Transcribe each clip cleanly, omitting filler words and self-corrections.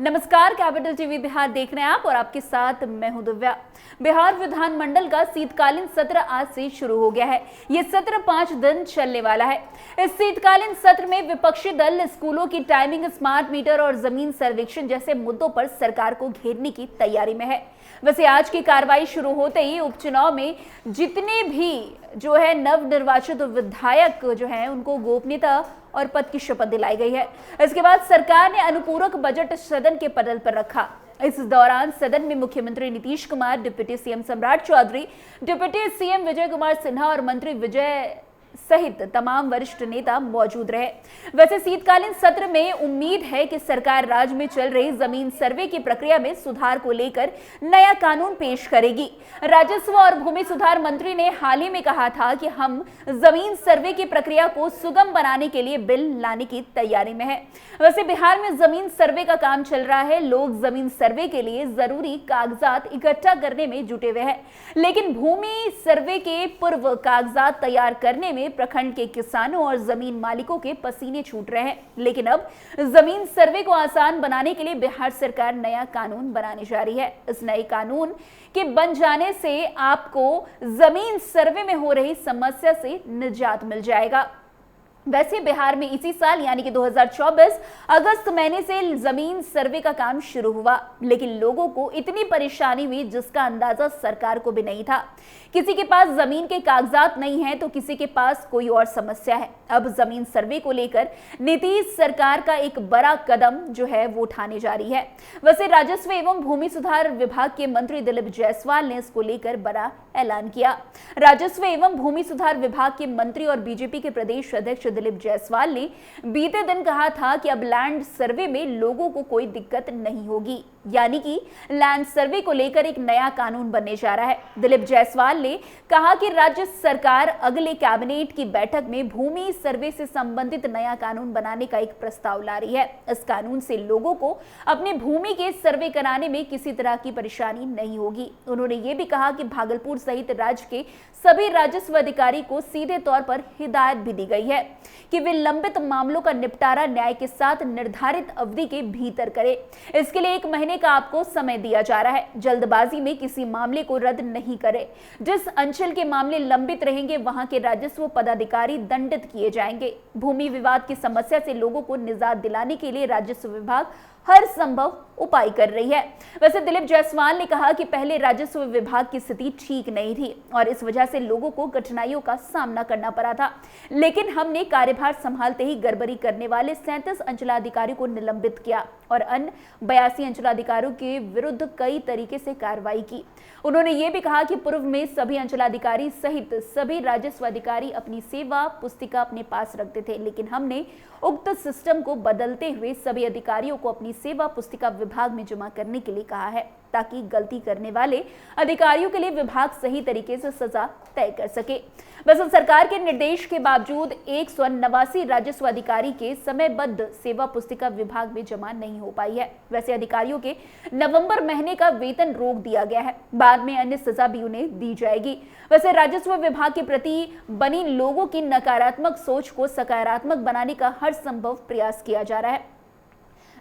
नमस्कार, capital TV Bihar देख रहे हैं आप और आपके साथ मैं हूं दिव्या। बिहार विधानमंडल का शीतकालीन सत्र आज से शुरू हो गया है। ये सत्र 5 दिन चलने वाला है। इस शीतकालीन सत्र में विपक्षी दल स्कूलों की टाइमिंग, स्मार्ट मीटर और जमीन सर्वेक्षण जैसे मुद्दों पर सरकार को घेरने की तैयारी में है। वैसे आज की कार्रवाई शुरू होते ही उपचुनाव में जितने भी नवनिर्वाचित विधायक उनको गोपनीयता और पद की शपथ दिलाई गई है। इसके बाद सरकार ने अनुपूरक बजट सदन के पटल पर रखा। इस दौरान सदन में मुख्यमंत्री नीतीश कुमार, डिप्टी सीएम सम्राट चौधरी, डिप्टी सीएम विजय कुमार सिन्हा और मंत्री विजय सहित तमाम वरिष्ठ नेता मौजूद रहे। वैसे शीतकालीन सत्र में उम्मीद है कि सरकार राज्य में चल रही जमीन सर्वे की प्रक्रिया में सुधार को लेकर नया कानून पेश करेगी। राजस्व और भूमि सुधार मंत्री ने हाल ही में कहा था कि हम जमीन सर्वे की प्रक्रिया को सुगम बनाने के लिए बिल लाने की तैयारी में है। वैसे बिहार में जमीन सर्वे का काम चल रहा है। लोग जमीन सर्वे के लिए जरूरी कागजात इकट्ठा करने में जुटे हुए हैं, लेकिन भूमि सर्वे के पूर्व कागजात तैयार करने में प्रखंड के किसानों और जमीन मालिकों के पसीने छूट रहे हैं। लेकिन अब जमीन सर्वे को आसान बनाने के लिए बिहार सरकार नया कानून बनाने जा रही है। इस नए कानून के बन जाने से आपको जमीन सर्वे में हो रही समस्या से निजात मिल जाएगा। वैसे बिहार में इसी साल यानी कि 2024 अगस्त महीने से जमीन सर्वे का काम शुरू हुआ, लेकिन लोगों को इतनी परेशानी हुई जिसका अंदाजा सरकार को भी नहीं था। किसी के पास जमीन के कागजात नहीं है तो किसी के पास कोई और समस्या है। अब जमीन सर्वे को लेकर नीतीश सरकार का एक बड़ा कदम वो उठाने जा रही है। वैसे राजस्व एवं भूमि सुधार विभाग के मंत्री दिलीप जायसवाल ने इसको लेकर बड़ा ऐलान किया। राजस्व एवं भूमि सुधार विभाग के मंत्री और बीजेपी के प्रदेश अध्यक्ष दिलीप जायसवाल ने बीते दिन कहा था कि अब लैंड सर्वे में लोगों को कोई दिक्कत नहीं होगी, यानी कि लैंड सर्वे को लेकर एक नया कानून बनने जा रहा है। दिलीप जायसवाल ने कहा कि राज्य सरकार अगले कैबिनेट की बैठक में भूमि सर्वे से संबंधित नया कानून बनाने का एक प्रस्ताव ला रही है। इस कानून से लोगों को अपनी भूमि के सर्वे कराने में किसी तरह की परेशानी नहीं होगी। उन्होंने ये भी कहा कि भागलपुर सहित राज्य के सभी राजस्व अधिकारी को सीधे तौर पर हिदायत भी दी गई है कि वे लंबित मामलों का निपटारा न्याय के साथ निर्धारित अवधि के भीतर करें। इसके लिए 1 महीने का आपको समय दिया जा रहा है। जल्दबाजी में किसी मामले को रद्द नहीं करें। जिस अंचल के मामले लंबित रहेंगे वहां के राजस्व पदाधिकारी दंडित किए जाएंगे। भूमि विवाद की समस्या से लोगों को निजात दिलाने के लिए राजस्व विभाग हर संभव उपाय कर रही है। वैसे दिलीप जायसवाल ने कहा कि पहले राजस्व विभाग की स्थिति ठीक नहीं थी और इस वजह से लोगों को कठिनाइयों का सामना करना पड़ा था, लेकिन हमने कार्यभार संभालते ही गड़बड़ी करने वाले 37 अंचलाधिकारियों को निलंबित किया और अन्य 82 अंचलाधिकारियों के विरुद्ध कई तरीके से कार्रवाई की। उन्होंने ये भी कहा कि पूर्व में सभी अंचलाधिकारी सहित सभी राजस्व अधिकारी अपनी सेवा पुस्तिका अपने पास रखते थे, लेकिन हमने उक्त सिस्टम को बदलते हुए सभी अधिकारियों को अपनी सेवा पुस्तिका विभाग में जमा करने के लिए कहा है, ताकि गलती करने वाले अधिकारियों के लिए विभाग सही तरीके से सजा तय कर सके। वैसे सरकार के निर्देश के बावजूद 189 राजस्व अधिकारी के समयबद्ध सेवा पुस्तिका विभाग में जमा नहीं हो पाई है। वैसे अधिकारियों के नवंबर महीने का वेतन रोक दिया गया है। बाद में अन्य सजा भी उन्हें दी जाएगी। वैसे राजस्व विभाग के प्रति बनी लोगों की नकारात्मक सोच को सकारात्मक बनाने का हर संभव प्रयास किया जा रहा है।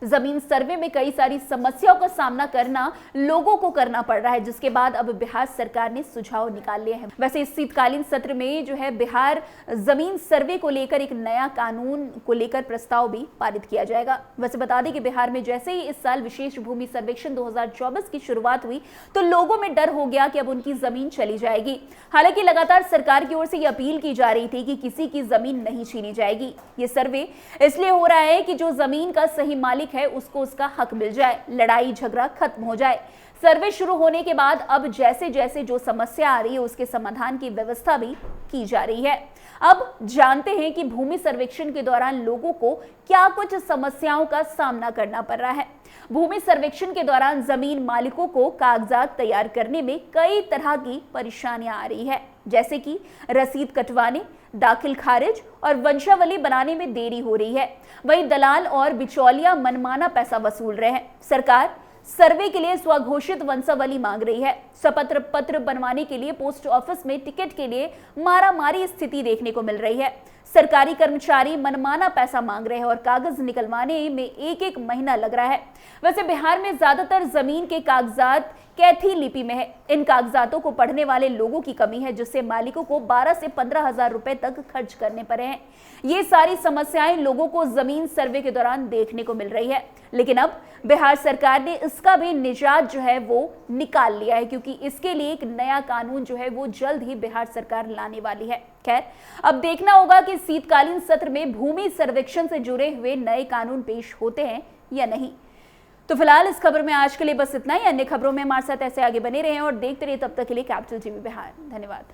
जमीन सर्वे में कई सारी समस्याओं का सामना लोगों को करना पड़ रहा है, जिसके बाद अब बिहार सरकार ने सुझाव निकाल लिए हैं। वैसे इस शीतकालीन सत्र में बिहार जमीन सर्वे को लेकर एक नया कानून को लेकर प्रस्ताव भी पारित किया जाएगा। वैसे बता दें कि बिहार में जैसे ही इस साल विशेष भूमि सर्वेक्षण 2024 की शुरुआत हुई तो लोगों में डर हो गया कि अब उनकी जमीन चली जाएगी। हालांकि लगातार सरकार की ओर से यह अपील की जा रही थी कि किसी की जमीन नहीं छीनी जाएगी। ये सर्वे इसलिए हो रहा है कि जो जमीन का सही मालिक है उसको उसका हक मिल जाए, लड़ाई झगड़ा खत्म हो जाए। सर्वे शुरू होने के बाद अब जैसे जैसे जो समस्या आ रही है उसके समाधान की व्यवस्था भी की जा रही है। अब जानते हैं कि भूमि सर्वेक्षण के दौरान लोगों को क्या कुछ समस्याओं का सामना करना पड़ रहा है। भूमि सर्वेक्षण के दौरान जमीन मालिकों को कागजात तैयार करने में कई तरह की परेशानियां आ रही है, जैसे कि रसीद कटवाने, दाखिल खारिज और वंशावली बनाने में देरी हो रही है। वहीं दलाल और बिचौलिया मनमाना पैसा वसूल रहे हैं। सरकार सर्वे के लिए स्वघोषित वंशावली मांग रही है। स्वपत्र पत्र बनवाने के लिए पोस्ट ऑफिस में टिकट के लिए मारामारी स्थिति देखने को मिल रही है। सरकारी कर्मचारी मनमाना पैसा मांग रहे हैं और कागज निकलवाने में एक एक महीना लग रहा है। वैसे बिहार में ज्यादातर जमीन के कागजात कैथी लिपि में है। इन कागजातों को पढ़ने वाले लोगों की कमी है, जिससे मालिकों को 12 से 15 हजार रुपए तक खर्च करने पड़े हैं। ये सारी समस्याएं लोगों को जमीन सर्वे के दौरान देखने को मिल रही है, लेकिन अब बिहार सरकार ने इसका भी निजात जो है वो निकाल लिया है, क्योंकि इसके लिए एक नया कानून जो है वो जल्द ही बिहार सरकार लाने वाली है। खैर, अब देखना होगा कि शीतकालीन सत्र में भूमि सर्वेक्षण से जुड़े हुए नए कानून पेश होते हैं या नहीं। तो फिलहाल इस खबर में आज के लिए बस इतना ही। अन्य खबरों में हमारे साथ ऐसे आगे बने रहें और देखते रहिए। तब तक के लिए कैपिटल टीवी बिहार। धन्यवाद।